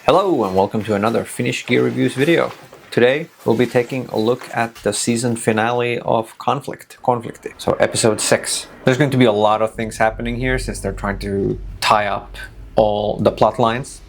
Hello and welcome to another Finnish gear reviews video. Today we'll be taking a look at the season finale of Konflikti, so episode 6. There's going to be a lot of things happening here since they're trying to tie up all the plot lines.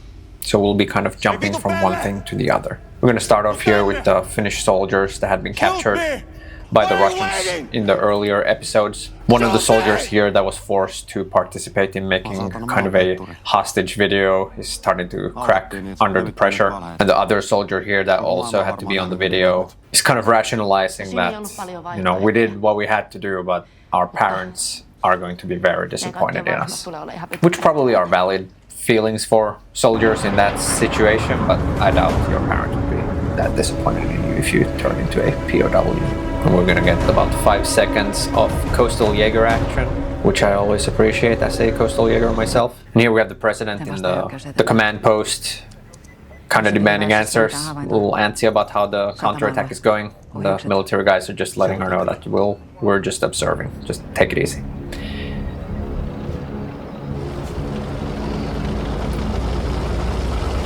So we'll be kind of jumping from one thing to the other. We're going to start off here with the Finnish soldiers that had been captured by the Russians in the earlier episodes. One of the soldiers here that was forced to participate in making kind of a hostage video is starting to crack under the pressure. And the other soldier here that also had to be on the video is kind of rationalizing that, we did what we had to do, but our parents are going to be very disappointed in us. Which probably are valid feelings for soldiers in that situation, but I doubt your parents would be that disappointed in you if you turn into a POW. And we're gonna get about 5 seconds of coastal Jaeger action, which I always appreciate as a coastal Jaeger myself. And here we have the president in the command post, kind of demanding answers, a little antsy about how the counterattack is going. The military guys are just letting her know that we're just observing, just take it easy.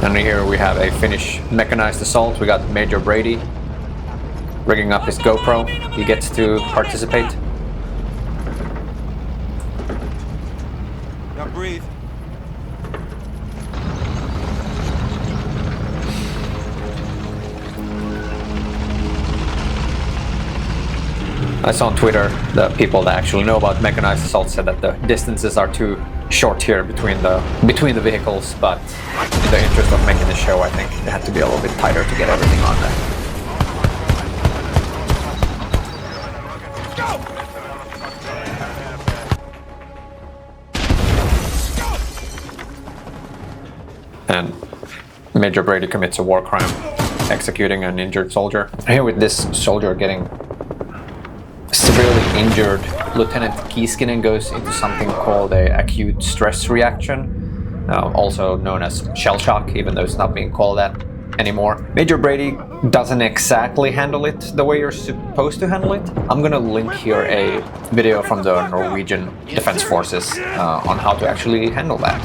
And here we have a Finnish mechanized assault. We got Major Brady rigging up his GoPro. He gets to participate. Now breathe. I saw on Twitter the people that actually know about mechanized assault said that the distances are too short here between the vehicles, but in the interest of making the show, I think it had to be a little bit tighter to get everything on there. And Major Brady commits a war crime, executing an injured soldier. Here with this soldier getting severely injured, Lieutenant Kiiskinen goes into something called a acute stress reaction, also known as shell shock, even though it's not being called that anymore. Major Brady doesn't exactly handle it the way you're supposed to handle it. I'm gonna link here a video from the Norwegian Defense Forces on how to actually handle that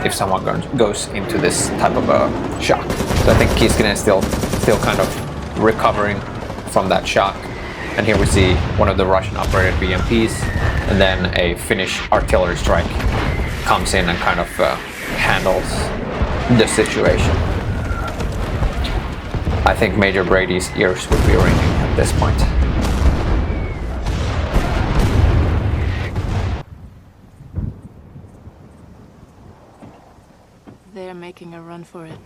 if someone goes into this type of a shock. So I think Kiiskinen is still kind of recovering from that shock. And here we see one of the Russian operated BMPs, and then a Finnish artillery strike comes in and kind of handles the situation. I think Major Brady's ears would be ringing at this point. They're making a run for it.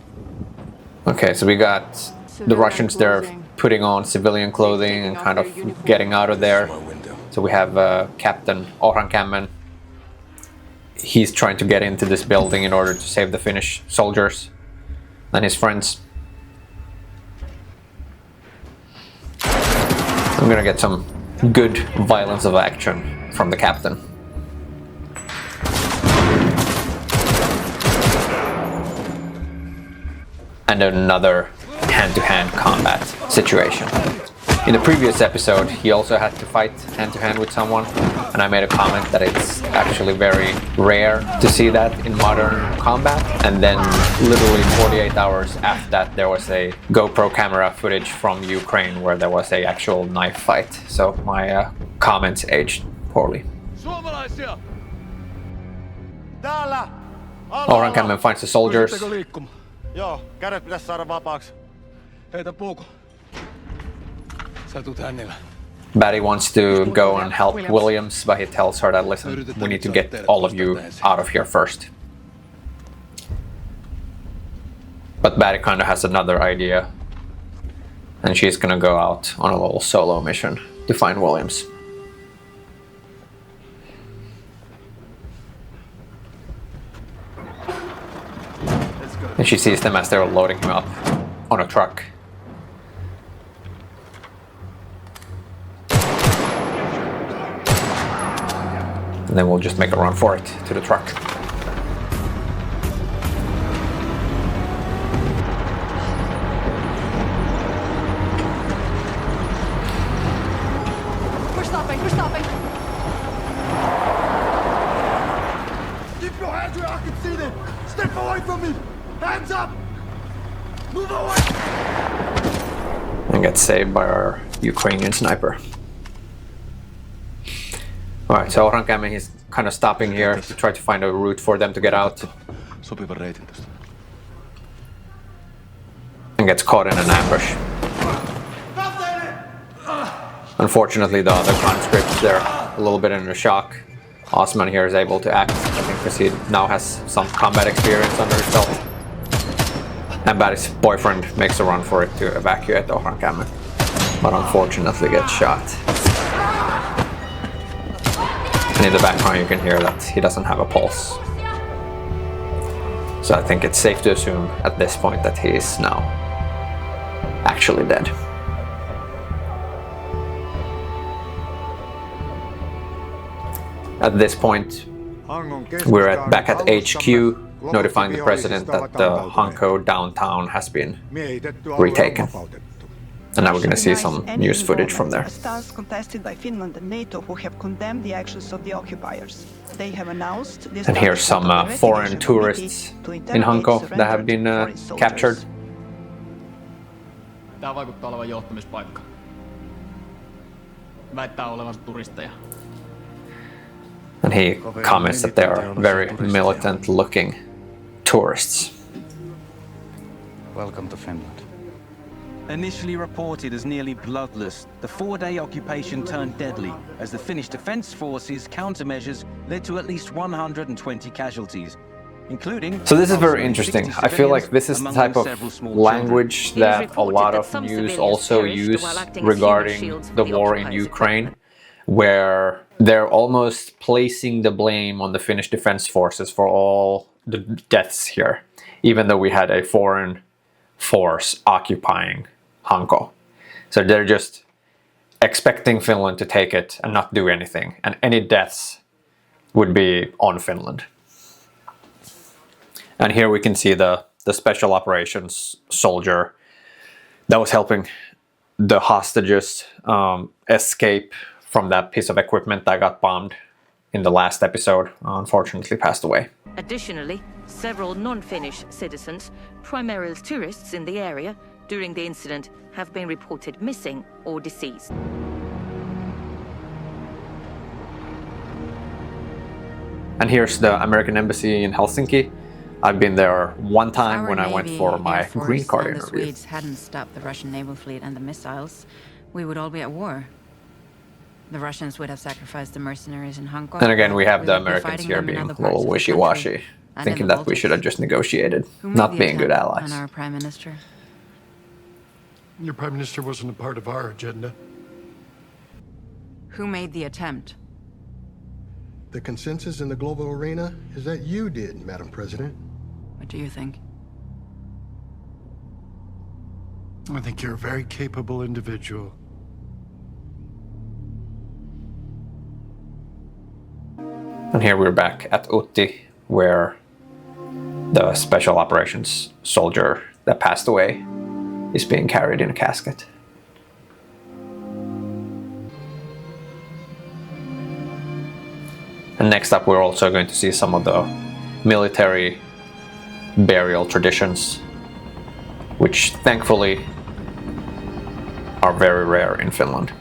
Okay, so we got the Russians there putting on civilian clothing and kind of getting out of there. So we have Captain Orhankämmen. He's trying to get into this building in order to save the Finnish soldiers and his friends. I'm gonna get some good violence of action from the captain. And another hand-to-hand combat situation. In the previous episode, he also had to fight hand-to-hand with someone, and I made a comment that it's actually very rare to see that in modern combat. And then literally 48 hours after that, there was a GoPro camera footage from Ukraine where there was a actual knife fight. So my comments aged poorly. Orhankämmen finds the soldiers. Joo, kädet pitäisi saada vapaaksi. Heitä puuko. Sä tuut hänellä. Batty wants to go and help Williams, but he tells her that, listen, we need to get all of you out of here first. But Batty kind of has another idea, and she's gonna go out on a little solo mission to find Williams. And she sees them as they're loading him up on a truck. And then we'll just make a run for it to the truck. We're stopping. Keep your hands where I can see them! Step away from me! Hands up! And gets saved by our Ukrainian sniper. Alright, so Orankämmen, he's kind of stopping here to try to find a route for them to get out. Sopivan reitin tästä. And gets caught in an ambush. Unfortunately, the other conscripts, they're a little bit in a shock. Osman here is able to act, I think, because he now has some combat experience under his belt. And Barry's boyfriend makes a run for it to evacuate Orankämmen, but unfortunately gets shot. And in the background you can hear that he doesn't have a pulse. So I think it's safe to assume at this point that he is now actually dead. At this point, we're back at HQ, notifying the president that the Hanko downtown has been retaken. And now we're going to see some news footage from there. Stance contested by Finland and NATO, who have condemned the actions of the occupiers. They have announced this. And here's some foreign tourists in Hanko that have been captured. Tää vaikuttaa olevan johtumispaikka. Väittää olevansa turisteja. And he comments that they are very militant-looking tourists. Welcome to Finland. Initially reported as nearly bloodless, the 4-day occupation turned deadly as the Finnish Defence Forces' countermeasures led to at least 120 casualties, including... So this is very interesting. I feel like this is the type of language that a lot of news also use regarding the war in Ukraine, where they're almost placing the blame on the Finnish Defence Forces for all the deaths here, even though we had a foreign force occupying Hanko. So they're just expecting Finland to take it and not do anything, and any deaths would be on Finland. And here we can see the special operations soldier that was helping the hostages escape from that piece of equipment that got bombed in the last episode, unfortunately passed away. Additionally, several non-Finnish citizens, primarily tourists in the area, during the incident have been reported missing or deceased. And here's the American Embassy in Helsinki. I've been there one time when I went for my green card interview. If the Swedes hadn't stopped the Russian naval fleet and the missiles, we would all be at war. The Russians would have sacrificed the mercenaries in Hanko. And again, we have the Americans here being a little wishy-washy, thinking that we should have just negotiated, not being good allies. On our Prime Minister. Your Prime Minister wasn't a part of our agenda. Who made the attempt? The consensus in the global arena is that you did, Madam President. What do you think? I think you're a very capable individual. And here we're back at Utti, where the special operations soldier that passed away is being carried in a casket. And next up, we're also going to see some of the military burial traditions, which thankfully are very rare in Finland.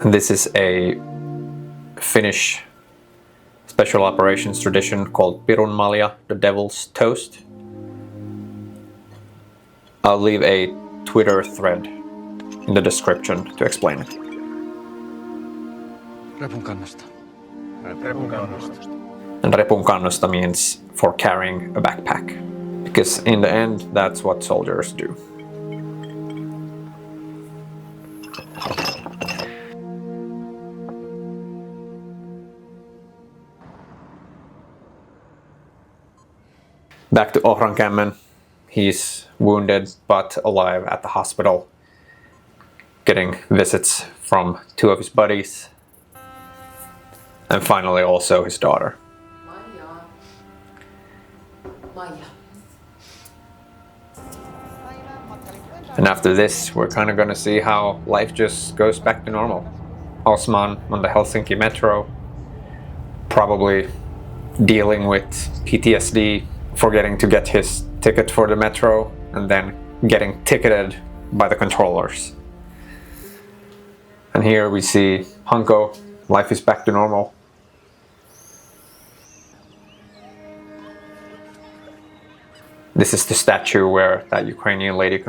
This is a Finnish special operations tradition called pirunmalja, the devil's toast. I'll leave a Twitter thread in the description to explain it. Repun kannasta. And repun kannosta means for carrying a backpack, because in the end, that's what soldiers do. Back to Ohrankämmen. He's wounded but alive at the hospital, getting visits from two of his buddies, and finally also his daughter. And after this, we're kind of gonna see how life just goes back to normal. Osman on the Helsinki metro, probably dealing with PTSD, forgetting to get his ticket for the metro, and then getting ticketed by the controllers. And here we see Hanko, life is back to normal. This is the statue where that Ukrainian lady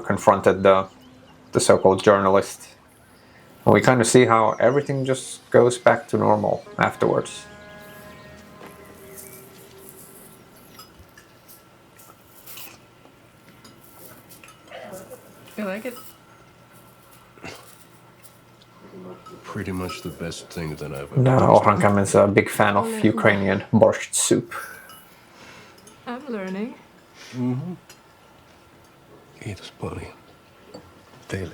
confronted the so-called journalist. And we kind of see how everything just goes back to normal afterwards. You like it? Pretty much the best thing that I've ever No, Ohrankämmen is a big fan of Ukrainian borscht soup. I'm learning. Kiitos paljon. Teille.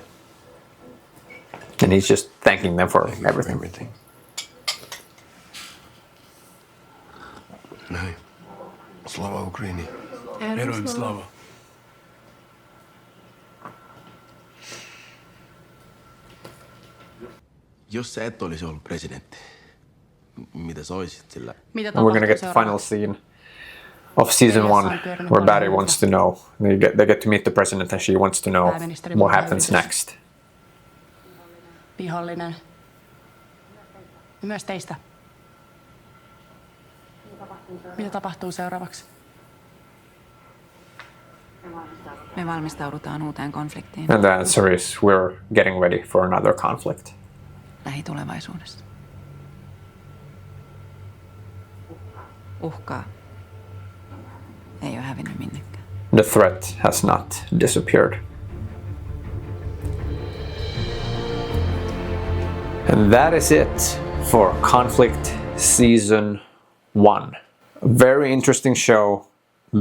And he's just thanking them for Thank you for everything. everything. Näin. Slava Ukraini. Heroim slava. Jos sä et olisi ollut presidentti, mitä sä oisit sillä? And we're gonna get the final scene of season 1 where Barry wants to know. They get to meet the president and she wants to know what happens next. Vihollinen. Ja myös teistä. Mitä tapahtuu seuraavaksi? Me valmistaudutaan uuteen konfliktiin And the answer is we're getting ready for another conflict. lähitulevaisuudessa. Uhkaa ei ole hävinnyt minnekään. The threat has not disappeared. And that is it for Conflict Season 1. A very interesting show.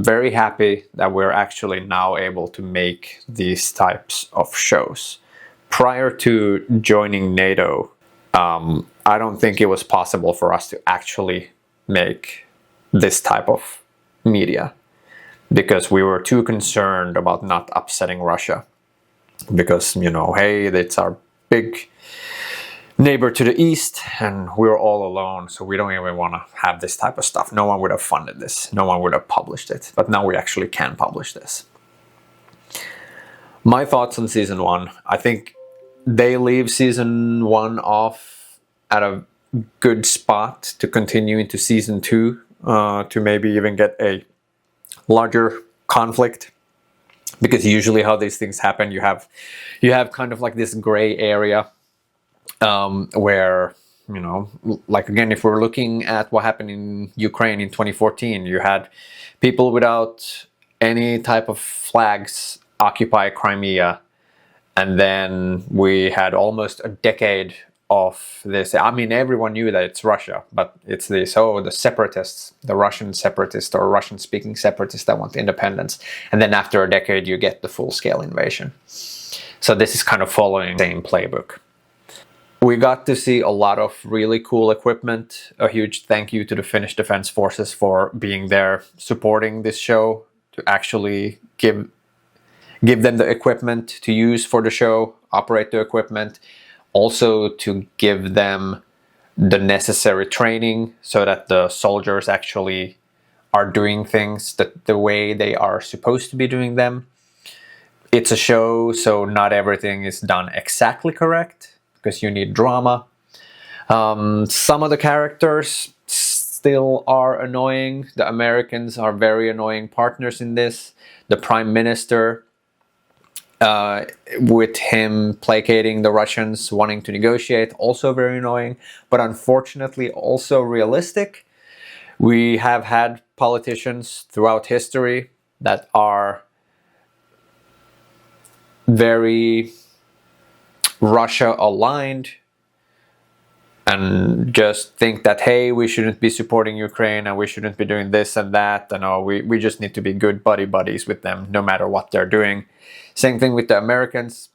Very happy that we're actually now able to make these types of shows. Prior to joining NATO, I don't think it was possible for us to actually make this type of media because we were too concerned about not upsetting Russia. Because, you know, hey, it's our big neighbor to the east and we're all alone, so we don't even want to have this type of stuff. No one would have funded this. No one would have published it. But now we actually can publish this. My thoughts on season 1. I think they leave season 1 off at a good spot to continue into season 2, to maybe even get a larger conflict. Because usually how these things happen, you have kind of like this gray area where, you know, like again, if we're looking at what happened in Ukraine in 2014, you had people without any type of flags occupy Crimea, and then we had almost a decade of this. I mean, everyone knew that it's Russia, but it's this, the separatists, the Russian separatists or Russian-speaking separatists that want independence, and then after a decade you get the full-scale invasion. So this is kind of following the same playbook. We got to see a lot of really cool equipment. A huge thank you to the Finnish Defense Forces for being there, supporting this show, to actually give them the equipment to use for the show, operate the equipment, also to give them the necessary training so that the soldiers actually are doing things the way they are supposed to be doing them. It's a show, so not everything is done exactly correct, because you need drama. Some of the characters still are annoying. The Americans are very annoying partners in this. The Prime Minister, with him placating the Russians, wanting to negotiate, also very annoying, but unfortunately also realistic. We have had politicians throughout history that are very Russia aligned, and just think that, hey, we shouldn't be supporting Ukraine and we shouldn't be doing this and that, and we just need to be good buddies with them no matter what they're doing. Same thing with the Americans.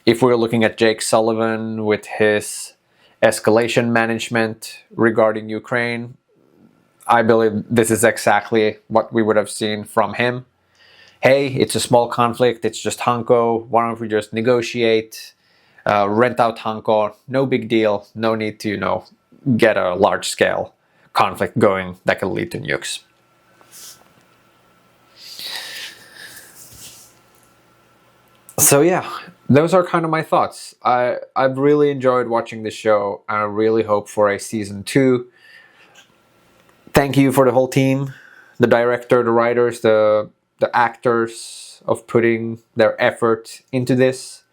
If we're looking at Jake Sullivan with his escalation management regarding Ukraine, I believe this is exactly what we would have seen from him. Hey, it's a small conflict, it's just Hanko, why don't we just negotiate, rent out Hanko, no big deal, no need to, get a large-scale conflict going that could lead to nukes. So yeah, those are kind of my thoughts. I've really enjoyed watching this show, and I really hope for a season 2. Thank you for the whole team, the director, the writers, the actors, of putting their effort into this.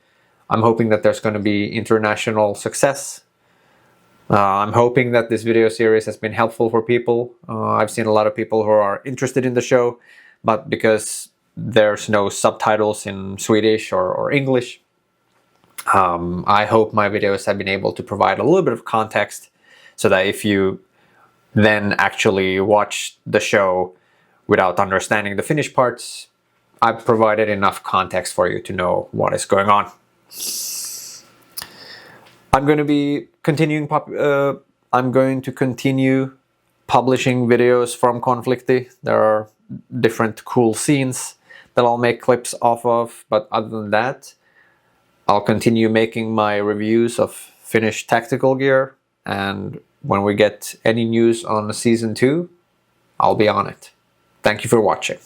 I'm hoping that there's going to be international success. I'm hoping that this video series has been helpful for people. I've seen a lot of people who are interested in the show, but because there's no subtitles in Swedish or English, I hope my videos have been able to provide a little bit of context, so that if you then actually watch the show without understanding the Finnish parts, I've provided enough context for you to know what is going on. I'm going to be continuing publishing videos from Konflikti. There are different cool scenes that I'll make clips off of, but other than that, I'll continue making my reviews of Finnish tactical gear, and when we get any news on season 2, I'll be on it. Thank you for watching.